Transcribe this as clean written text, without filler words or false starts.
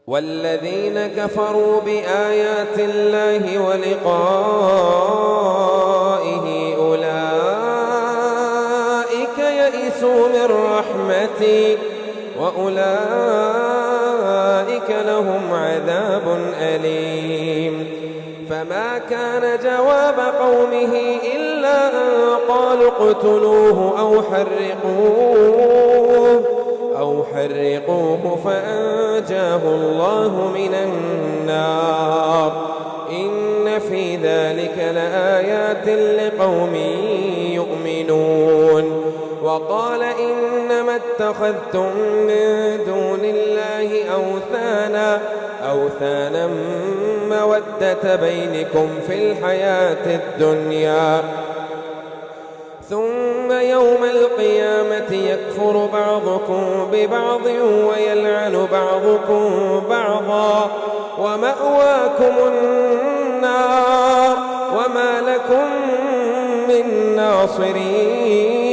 والذين كفروا بآيات الله ولقائه أولئك يئسوا من رحمتي وأولئك لهم عذاب أليم. فما كان جواب قومه إلا أن قالوا اقتلوه أو حرقوه فأنجاه الله من النار. إن في ذلك لآيات لقوم يؤمنون. وقال إنما اتخذتم من دون الله أوثانا مودة بينكم في الحياة الدنيا، ثم يوم القيامة يكفر بعضكم ببعض ويلعن بعضكم بعضا ومأواكم النار وما لكم من ناصرين.